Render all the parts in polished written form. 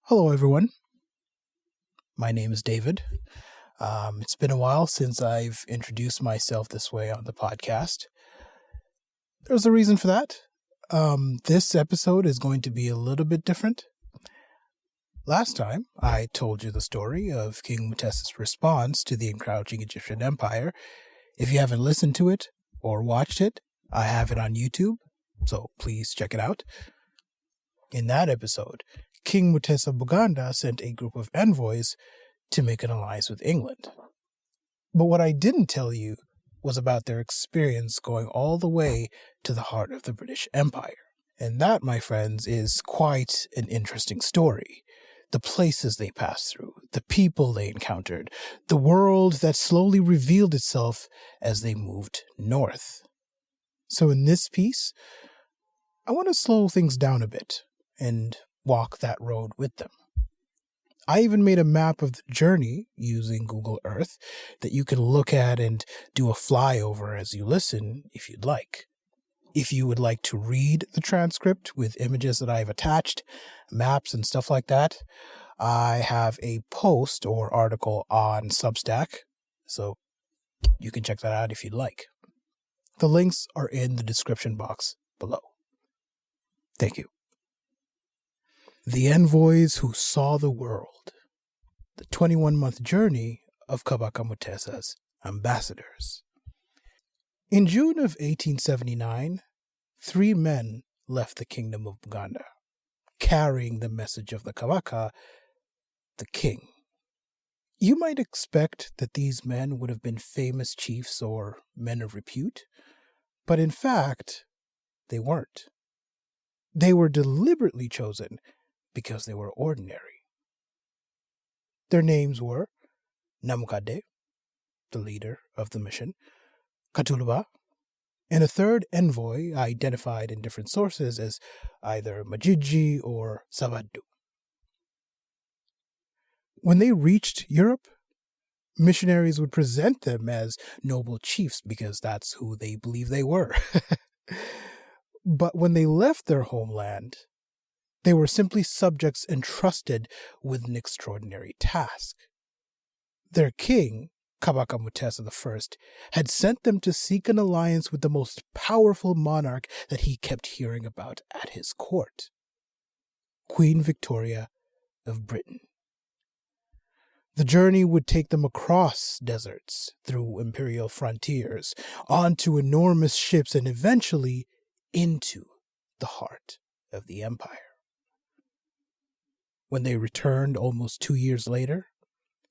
Hello, everyone. My name is David. It's been a while since I've introduced myself this way on the podcast. There's a reason for that. This episode is going to be a little bit different. Last time, I told you the story of King Mutesa's response to the encroaching Egyptian Empire. If you haven't listened to it or watched it, I have it on YouTube, so please check it out. In that episode, King Mutesa of Buganda sent a group of envoys to make an alliance with England. But what I didn't tell you was about their experience going all the way to the heart of the British Empire. And that, my friends, is quite an interesting story. The places they passed through, the people they encountered, the world that slowly revealed itself as they moved north. So in this piece, I want to slow things down a bit and walk that road with them. I even made a map of the journey using Google Earth that you can look at and do a flyover as you listen if you'd like. If you would like to read the transcript with images that I've attached, maps and stuff like that, I have a post or article on Substack, so you can check that out if you'd like. The links are in the description box below. Thank you. The envoys who saw the world. The 21-month journey of Kabaka Mutesa's ambassadors. In June of 1879, 3 men left the kingdom of Buganda, carrying the message of the Kabaka, the king. You might expect that these men would have been famous chiefs or men of repute, but in fact, they weren't. They were deliberately chosen because they were ordinary. Their names were Namukade, the leader of the mission, Katuluba, and a third envoy identified in different sources as either Majiji or Savadu. When they reached Europe, missionaries would present them as noble chiefs because that's who they believed they were. But when they left their homeland, they were simply subjects entrusted with an extraordinary task. Their king, Kabaka Mutesa I, had sent them to seek an alliance with the most powerful monarch that he kept hearing about at his court, Queen Victoria of Britain. The journey would take them across deserts, through imperial frontiers, onto enormous ships, and eventually into the heart of the empire. When they returned almost 2 years later,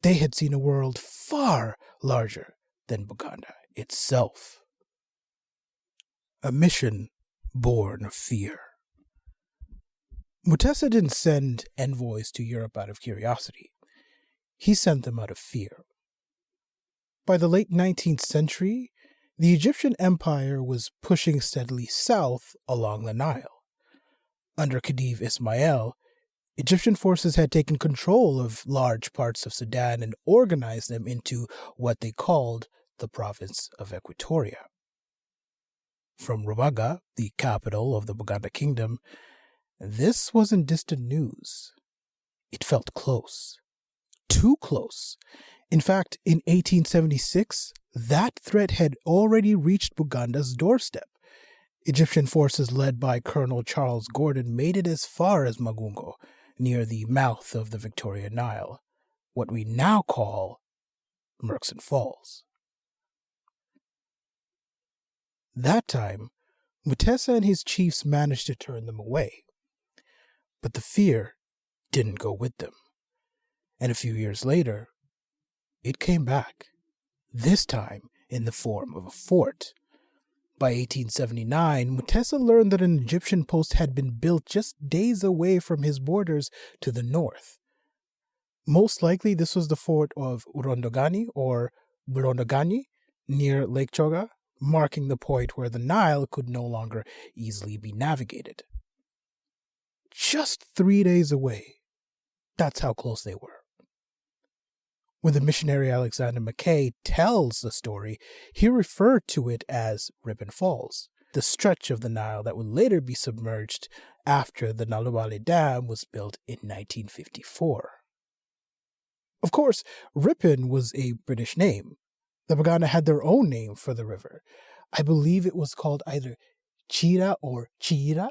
they had seen a world far larger than Buganda itself. A mission born of fear. Mutesa didn't send envoys to Europe out of curiosity. He sent them out of fear. By the late 19th century, the Egyptian Empire was pushing steadily south along the Nile. Under Khedive Ismail, Egyptian forces had taken control of large parts of Sudan and organized them into what they called the province of Equatoria. From Rubaga, the capital of the Buganda kingdom, this wasn't distant news. It felt close. Too close. In fact, in 1876, that threat had already reached Buganda's doorstep. Egyptian forces led by Colonel Charles Gordon made it as far as Magungo, near the mouth of the Victoria Nile, what we now call Murchison Falls. That time, Mutesa and his chiefs managed to turn them away. But the fear didn't go with them. And a few years later, it came back, this time in the form of a fort. By 1879, Mutesa learned that an Egyptian post had been built just days away from his borders to the north. Most likely, this was the fort of Urondogani or Burondogani near Lake Choga, marking the point where the Nile could no longer easily be navigated. Just 3 days away. That's how close they were. When the missionary Alexander Mackay tells the story, he referred to it as Ribbon Falls, the stretch of the Nile that would later be submerged after the Nalubale Dam was built in 1954. Of course, Ripon was a British name. The Buganda had their own name for the river. I believe it was called either Chira or Chira.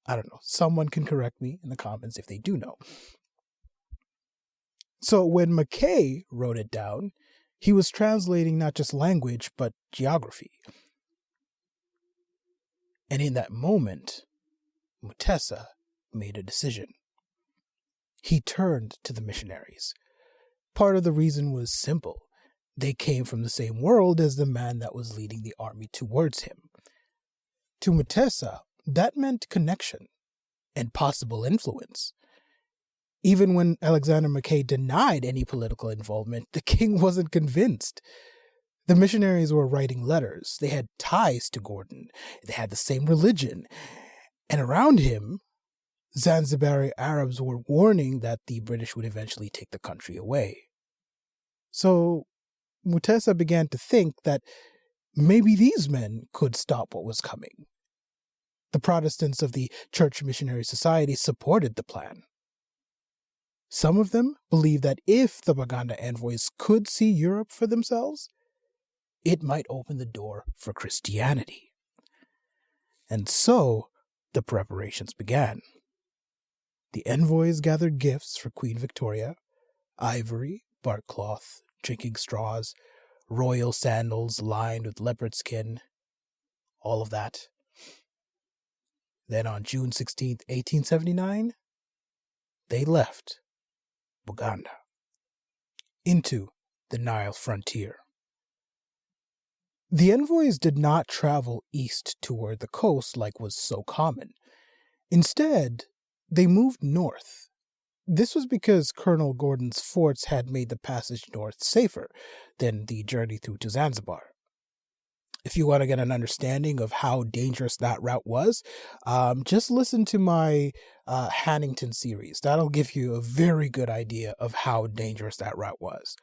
I don't know. Someone can correct me in the comments if they do know. So when Mackay wrote it down, he was translating not just language, but geography. And in that moment, Mutesa made a decision. He turned to the missionaries. Part of the reason was simple. They came from the same world as the man that was leading the army towards him. To Mutesa, that meant connection and possible influence. Even when Alexander Mackay denied any political involvement, the king wasn't convinced. The missionaries were writing letters. They had ties to Gordon. They had the same religion. And around him, Zanzibari Arabs were warning that the British would eventually take the country away. So Mutesa began to think that maybe these men could stop what was coming. The Protestants of the Church Missionary Society supported the plan. Some of them believed that if the Buganda envoys could see Europe for themselves, it might open the door for Christianity. And so the preparations began. The envoys gathered gifts for Queen Victoria: ivory, bark cloth, drinking straws, royal sandals lined with leopard skin, all of that. Then on June 16th, 1879, they left Buganda into the Nile frontier. The envoys did not travel east toward the coast like was so common. Instead, they moved north. This was because Colonel Gordon's forts had made the passage north safer than the journey through to Zanzibar. If you want to get an understanding of how dangerous that route was, just listen to my Hannington series. That'll give you a very good idea of how dangerous that route was.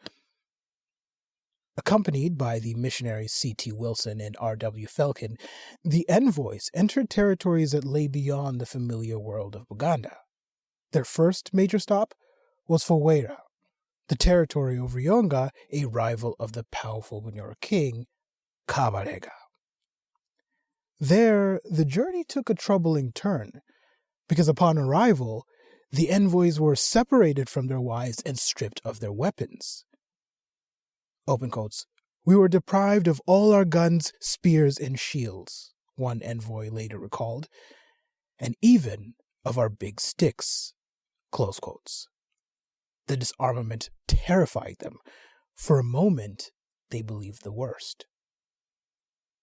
Accompanied by the missionaries C.T. Wilson and R.W. Felkin, the envoys entered territories that lay beyond the familiar world of Buganda. Their first major stop was Fawera, the territory of Rionga, a rival of the powerful Bunyoro king, Kabarega. There, the journey took a troubling turn, because upon arrival, the envoys were separated from their wives and stripped of their weapons. Open quotes. "We were deprived of all our guns, spears, and shields," one envoy later recalled, "and even of our big sticks." Close quotes. The disarmament terrified them. For a moment, they believed the worst.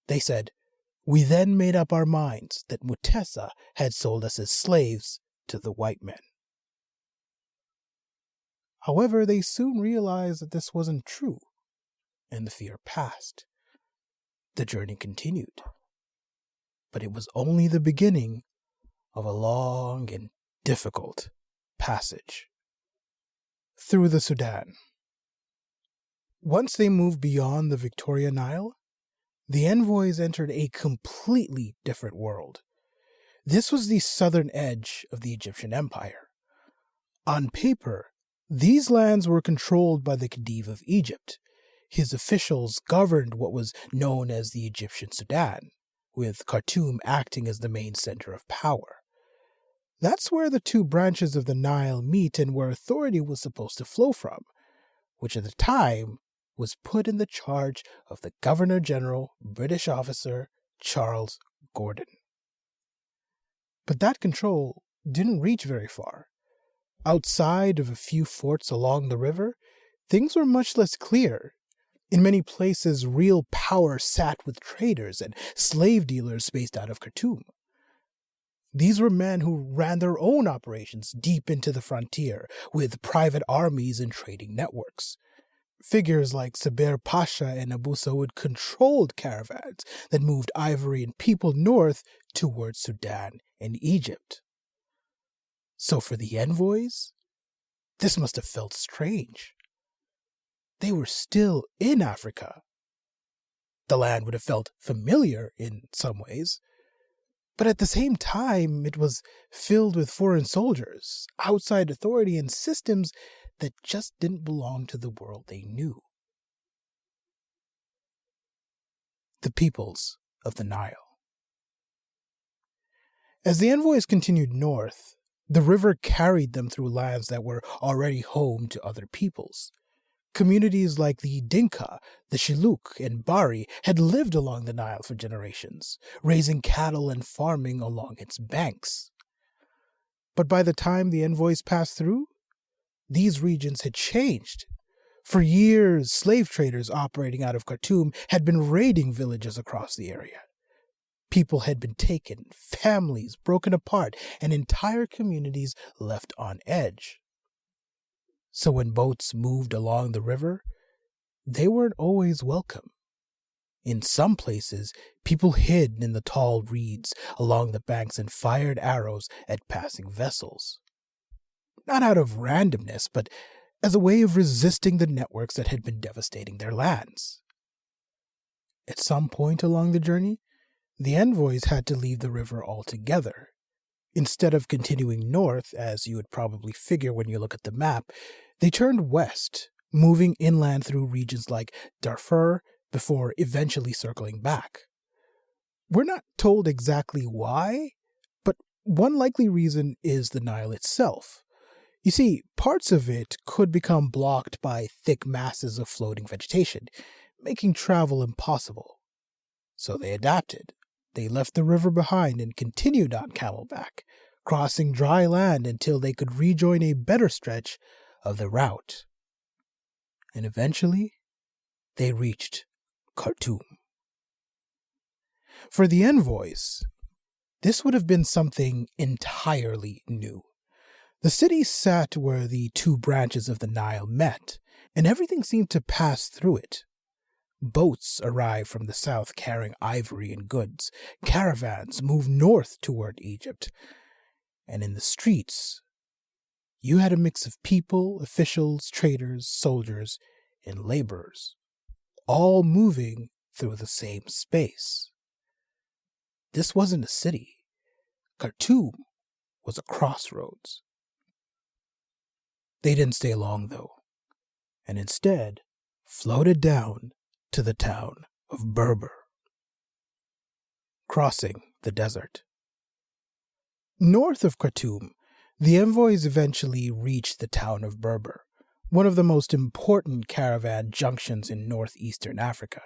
They said, "We then made up our minds that Mutesa had sold us as slaves to the white men." However, they soon realized that this wasn't true, and the fear passed. The journey continued. But it was only the beginning of a long and difficult passage through the Sudan. Once they moved beyond the Victoria Nile, the envoys entered a completely different world. This was the southern edge of the Egyptian Empire. On paper, these lands were controlled by the Khedive of Egypt. His officials governed what was known as the Egyptian Sudan, with Khartoum acting as the main center of power. That's where the two branches of the Nile meet and where authority was supposed to flow from, which at the time was put in the charge of the Governor-General, British officer Charles Gordon. But that control didn't reach very far. Outside of a few forts along the river, things were much less clear. In many places, real power sat with traders and slave dealers based out of Khartoum. These were men who ran their own operations deep into the frontier, with private armies and trading networks. Figures like Sabir Pasha and Abu Saud controlled caravans that moved ivory and people north towards Sudan and Egypt. So for the envoys, this must have felt strange. They were still in Africa. The land would have felt familiar in some ways, But at the same time, it was filled with foreign soldiers, outside authority, and systems that just didn't belong to the world they knew. The peoples of the Nile. As the envoys continued north, the river carried them through lands that were already home to other peoples. Communities like the Dinka, the Shilluk, and Bari had lived along the Nile for generations, raising cattle and farming along its banks. But by the time the envoys passed through, these regions had changed. For years, slave traders operating out of Khartoum had been raiding villages across the area. People had been taken, families broken apart, and entire communities left on edge. So when boats moved along the river, they weren't always welcome. In some places, people hid in the tall reeds along the banks and fired arrows at passing vessels. Not out of randomness, but as a way of resisting the networks that had been devastating their lands. At some point along the journey, the envoys had to leave the river altogether. Instead of continuing north, as you would probably figure when you look at the map, they turned west, moving inland through regions like Darfur before eventually circling back. We're not told exactly why, but one likely reason is the Nile itself. You see, parts of it could become blocked by thick masses of floating vegetation, making travel impossible. So they adapted. They left the river behind and continued on camelback, crossing dry land until they could rejoin a better stretch of the route. And eventually, they reached Khartoum. For the envoys, this would have been something entirely new. The city sat where the two branches of the Nile met, and everything seemed to pass through it. Boats arrived from the south carrying ivory and goods. Caravans moved north toward Egypt. And in the streets, you had a mix of people, officials, traders, soldiers, and laborers, all moving through the same space. This wasn't a city. Khartoum was a crossroads. They didn't stay long, though, and instead floated down to the town of Berber, crossing the desert. North of Khartoum, the envoys eventually reached the town of Berber, one of the most important caravan junctions in northeastern Africa.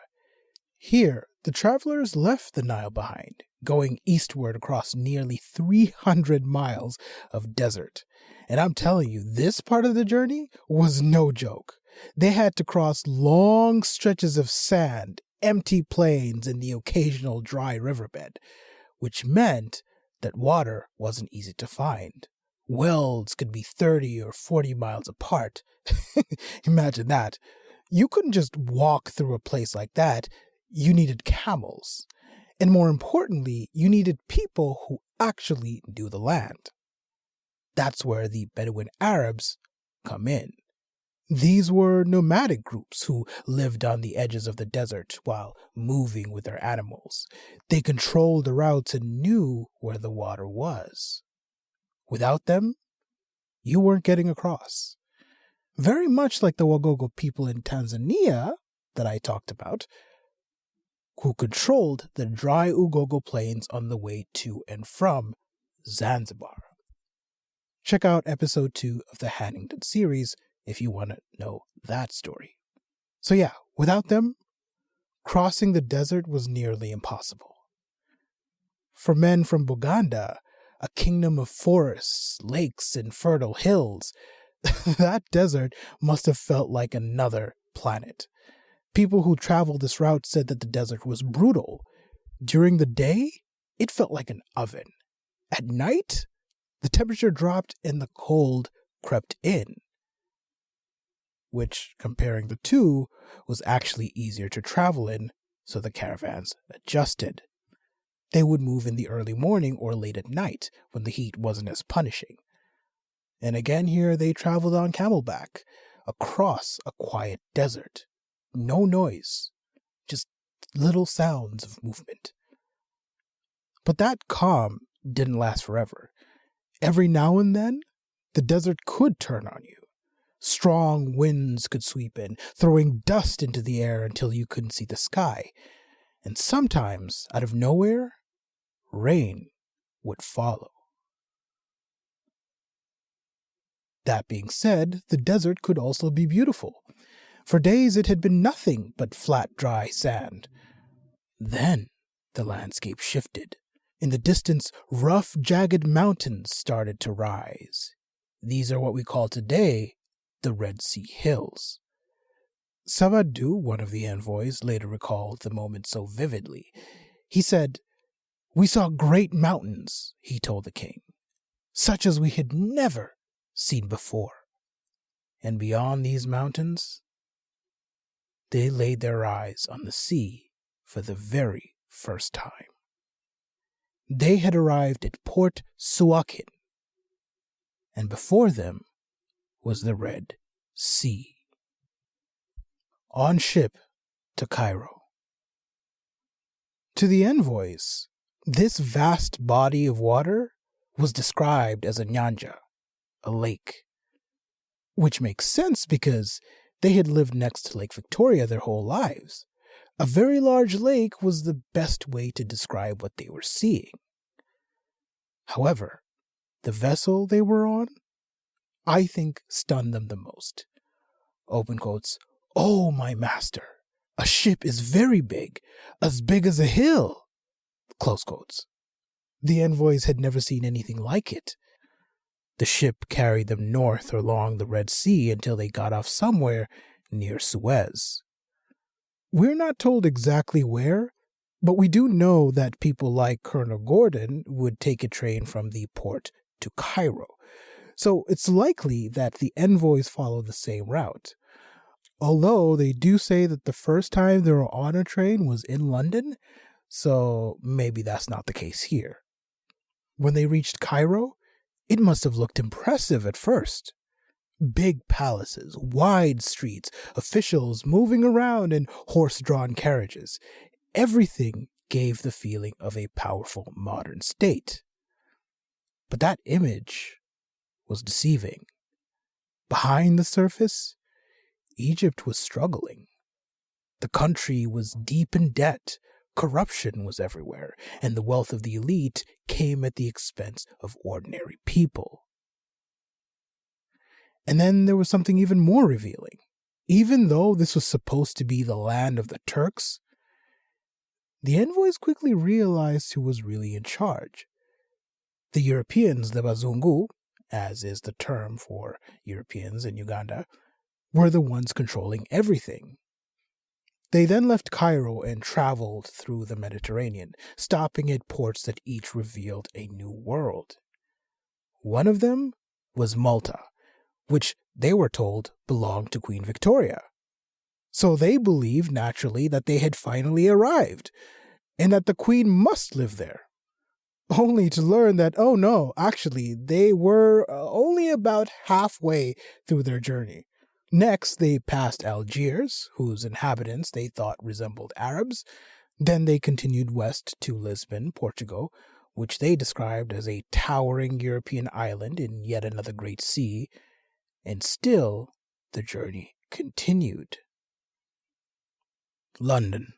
Here, the travelers left the Nile behind, going eastward across nearly 300 miles of desert. And I'm telling you, this part of the journey was no joke. They had to cross long stretches of sand, empty plains, and the occasional dry riverbed, which meant that water wasn't easy to find. Wells could be 30 or 40 miles apart. Imagine that. You couldn't just walk through a place like that. You needed camels. And more importantly, you needed people who actually knew the land. That's where the Bedouin Arabs come in. These were nomadic groups who lived on the edges of the desert while moving with their animals. They controlled the routes and knew where the water was. Without them, you weren't getting across. Very much like the Wagogo people in Tanzania that I talked about, who controlled the dry Ugogo plains on the way to and from Zanzibar. Check out episode 2 of the Hannington series if you want to know that story. So yeah, without them, crossing the desert was nearly impossible. For men from Buganda, a kingdom of forests, lakes, and fertile hills, that desert must have felt like another planet. People who traveled this route said that the desert was brutal. During the day, it felt like an oven. At night, the temperature dropped and the cold crept in, which, comparing the two, was actually easier to travel in, so the caravans adjusted. They would move in the early morning or late at night when the heat wasn't as punishing. And again here they traveled on camelback, across a quiet desert. No noise, just little sounds of movement. But that calm didn't last forever. Every now and then, the desert could turn on you. Strong winds could sweep in, throwing dust into the air until you couldn't see the sky. And sometimes, out of nowhere, rain would follow. That being said, the desert could also be beautiful. For days it had been nothing but flat, dry sand. Then the landscape shifted. In the distance, rough, jagged mountains started to rise. These are what we call today the Red Sea Hills. Sabadu, one of the envoys, later recalled the moment so vividly. He said, "We saw great mountains," he told the king, "such as we had never seen before. And beyond these mountains, they laid their eyes on the sea for the very first time." They had arrived at Port Suakin, and before them was the Red Sea. On ship to Cairo. To the envoys, this vast body of water was described as a nyanja, a lake, which makes sense because they had lived next to Lake Victoria their whole lives. A very large lake was the best way to describe what they were seeing. However, the vessel they were on, I think, stunned them the most. Open quotes, "Oh, my master, a ship is very big as a hill." Close quotes. The envoys had never seen anything like it. The ship carried them north along the Red Sea until they got off somewhere near Suez. We're not told exactly where, but we do know that people like Colonel Gordon would take a train from the port to Cairo. So it's likely that the envoys followed the same route. Although they do say that the first time they were on a train was in London, so maybe that's not the case here. When they reached Cairo, it must have looked impressive at first. Big palaces, wide streets, officials moving around in horse-drawn carriages. Everything gave the feeling of a powerful modern state. But that image was deceiving. Behind the surface, Egypt was struggling. The country was deep in debt, corruption was everywhere, and the wealth of the elite came at the expense of ordinary people. And then there was something even more revealing. Even though this was supposed to be the land of the Turks, the envoys quickly realized who was really in charge. The Europeans, the Bazungu, as is the term for Europeans in Uganda, were the ones controlling everything. They then left Cairo and traveled through the Mediterranean, stopping at ports that each revealed a new world. One of them was Malta, which they were told belonged to Queen Victoria. So they believed naturally that they had finally arrived, and that the Queen must live there. Only to learn that, oh no, actually, they were only about halfway through their journey. Next, they passed Algiers, whose inhabitants they thought resembled Arabs. Then they continued west to Lisbon, Portugal, which they described as a towering European island in yet another great sea. And still, the journey continued. London.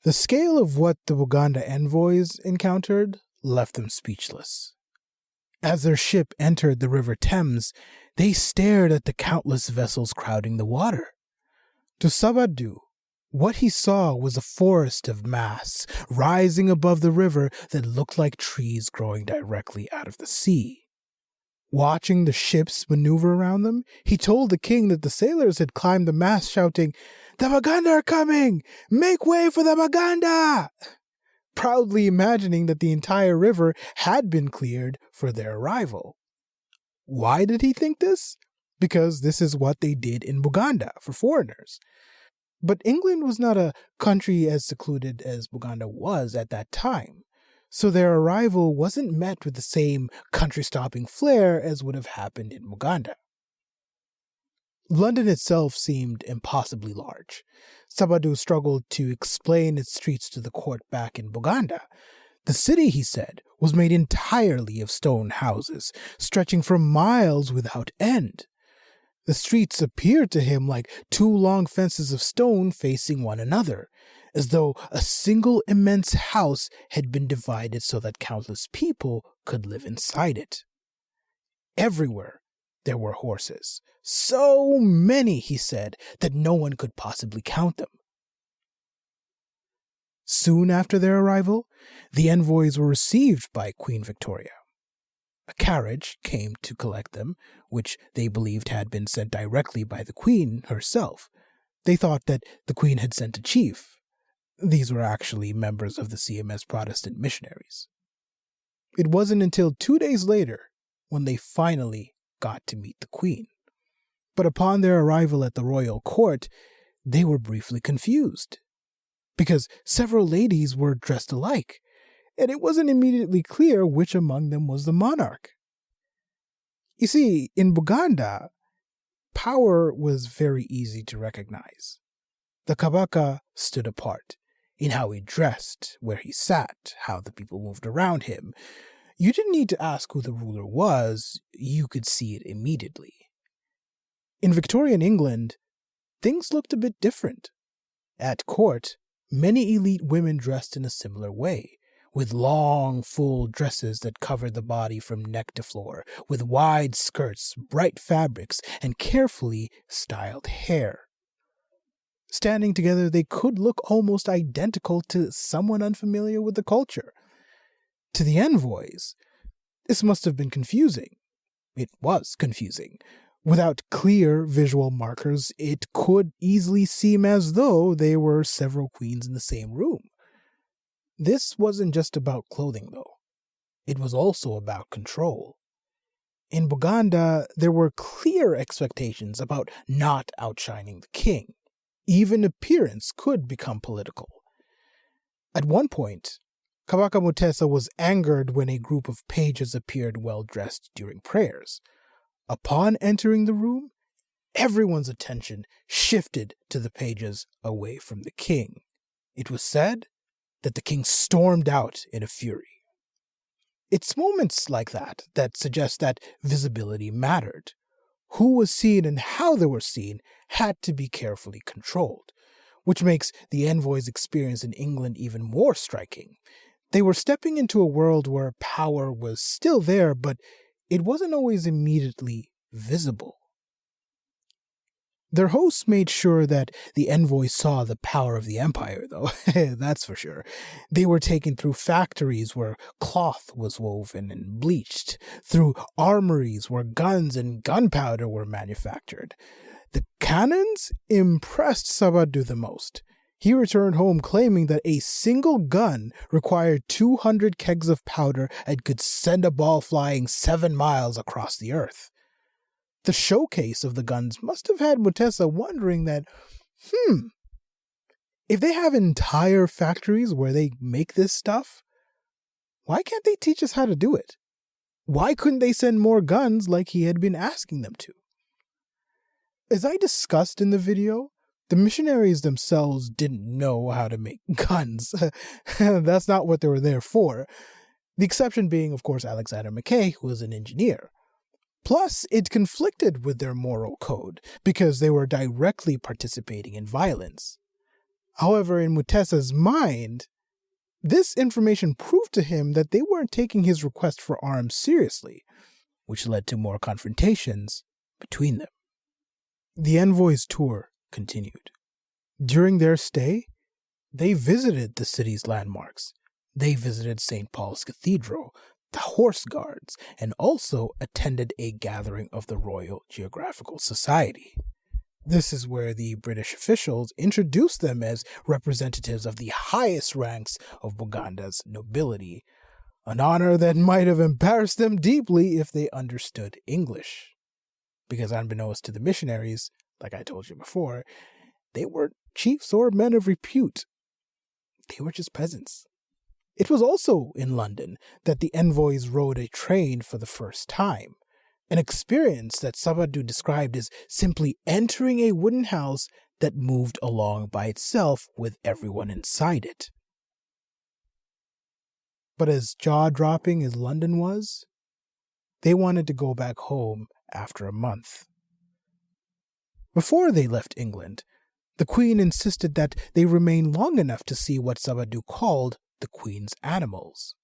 The scale of what the Buganda envoys encountered left them speechless. As their ship entered the River Thames, they stared at the countless vessels crowding the water. To Sabadu, what he saw was a forest of masts rising above the river that looked like trees growing directly out of the sea. Watching the ships maneuver around them, he told the king that the sailors had climbed the mast shouting, "The Buganda are coming! Make way for the Buganda!" proudly imagining that the entire river had been cleared for their arrival. Why did he think this? Because this is what they did in Buganda for foreigners. But England was not a country as secluded as Buganda was at that time, so their arrival wasn't met with the same country-stopping flair as would have happened in Buganda. London itself seemed impossibly large. Sabadu struggled to explain its streets to the court back in Buganda. The city, he said, was made entirely of stone houses, stretching for miles without end. The streets appeared to him like two long fences of stone facing one another, as though a single immense house had been divided so that countless people could live inside it. Everywhere there were horses, so many, he said, that no one could possibly count them. Soon after their arrival, the envoys were received by Queen Victoria. A carriage came to collect them, which they believed had been sent directly by the Queen herself. They thought that the Queen had sent a chief. These were actually members of the CMS Protestant missionaries. It wasn't until 2 days later when they finally got to meet the Queen. But upon their arrival at the royal court, they were briefly confused, because several ladies were dressed alike, and it wasn't immediately clear which among them was the monarch. You see, in Buganda, power was very easy to recognize. The Kabaka stood apart in how he dressed, where he sat, how the people moved around him. You didn't need to ask who the ruler was, you could see it immediately. In Victorian England, things looked a bit different. At court, many elite women dressed in a similar way, with long, full dresses that covered the body from neck to floor, with wide skirts, bright fabrics, and carefully styled hair. Standing together, they could look almost identical to someone unfamiliar with the culture. To the envoys, this must have been confusing. It was confusing. Without clear visual markers, it could easily seem as though they were several queens in the same room. This wasn't just about clothing, though. It was also about control. In Buganda, there were clear expectations about not outshining the king. Even appearance could become political. At one point, Kabaka Mutesa was angered when a group of pages appeared well-dressed during prayers. Upon entering the room, everyone's attention shifted to the pages away from the king. It was said that the king stormed out in a fury. It's moments like that that suggest that visibility mattered. Who was seen and how they were seen had to be carefully controlled, which makes the envoys' experience in England even more striking. They were stepping into a world where power was still there, but it wasn't always immediately visible. Their hosts made sure that the envoys saw the power of the empire, though, that's for sure. They were taken through factories where cloth was woven and bleached, through armories where guns and gunpowder were manufactured. The cannons impressed Sabadu the most. He returned home claiming that a single gun required 200 kegs of powder and could send a ball flying 7 miles across the earth. The showcase of the guns must have had Mutesa wondering that, if they have entire factories where they make this stuff, why can't they teach us how to do it? Why couldn't they send more guns like he had been asking them to? As I discussed in the video, the missionaries themselves didn't know how to make guns. That's not what they were there for. The exception being, of course, Alexander Mackay, who was an engineer. Plus, it conflicted with their moral code because they were directly participating in violence. However, in Mutesa's mind, this information proved to him that they weren't taking his request for arms seriously, which led to more confrontations between them. The envoys' tour continued. During their stay, they visited the city's landmarks. They visited St. Paul's Cathedral, the Horse Guards, and also attended a gathering of the Royal Geographical Society. This is where the British officials introduced them as representatives of the highest ranks of Buganda's nobility, an honor that might have embarrassed them deeply if they understood English. Because unbeknownst to the missionaries, like I told you before, they weren't chiefs or men of repute. They were just peasants. It was also in London that the envoys rode a train for the first time, an experience that Sabadu described as simply entering a wooden house that moved along by itself with everyone inside it. But as jaw-dropping as London was, they wanted to go back home after a month. Before they left England, the Queen insisted that they remain long enough to see what Sabadu called the Queen's animals.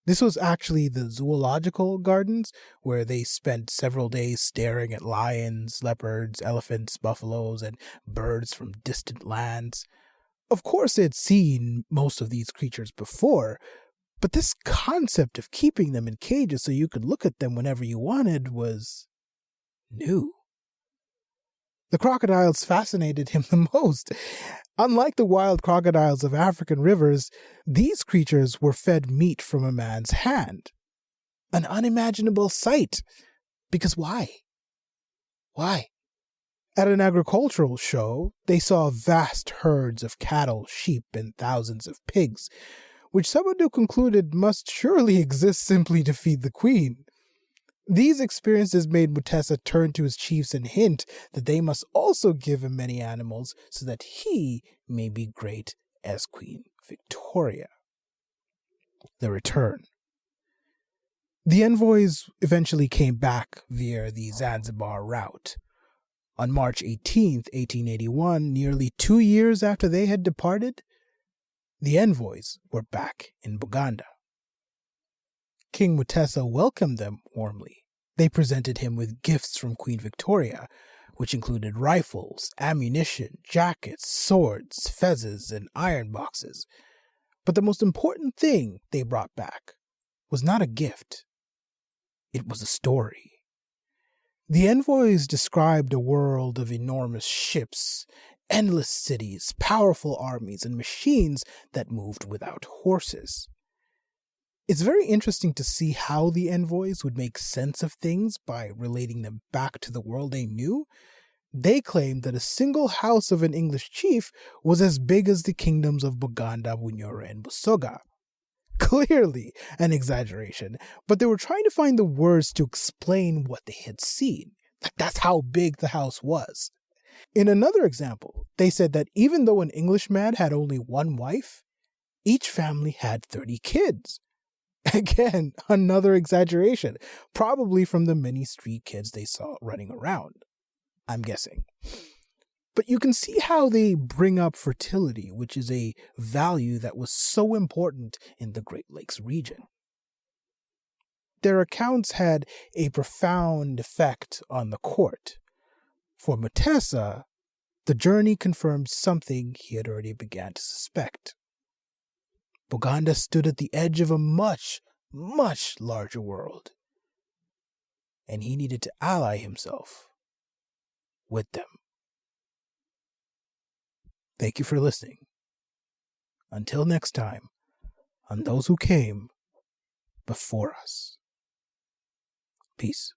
This was actually the zoological gardens, where they spent several days staring at lions, leopards, elephants, buffaloes, and birds from distant lands. Of course, they had seen most of these creatures before, but this concept of keeping them in cages so you could look at them whenever you wanted was new. The crocodiles fascinated him the most. Unlike the wild crocodiles of African rivers, these creatures were fed meat from a man's hand. An unimaginable sight. Because why? Why? At an agricultural show, they saw vast herds of cattle, sheep, and thousands of pigs, which Sabadu concluded must surely exist simply to feed the queen. These experiences made Mutesa turn to his chiefs and hint that they must also give him many animals so that he may be great as Queen Victoria. The return. The envoys eventually came back via the Zanzibar route. On March 18, 1881, nearly 2 years after they had departed, the envoys were back in Buganda. King Mutesa welcomed them warmly. They presented him with gifts from Queen Victoria, which included rifles, ammunition, jackets, swords, fezzes, and iron boxes. But the most important thing they brought back was not a gift. It was a story. The envoys described a world of enormous ships, endless cities, powerful armies, and machines that moved without horses. It's very interesting to see how the envoys would make sense of things by relating them back to the world they knew. They claimed that a single house of an English chief was as big as the kingdoms of Buganda, Bunyoro, and Busoga. Clearly an exaggeration, but they were trying to find the words to explain what they had seen. That's how big the house was. In another example, they said that even though an Englishman had only one wife, each family had 30 kids. Again, another exaggeration, probably from the many street kids they saw running around, I'm guessing. But you can see how they bring up fertility, which is a value that was so important in the Great Lakes region. Their accounts had a profound effect on the court. For Mutesa, the journey confirmed something he had already begun to suspect. Buganda stood at the edge of a much, much larger world, and he needed to ally himself with them. Thank you for listening. Until next time, on those who came before us. Peace.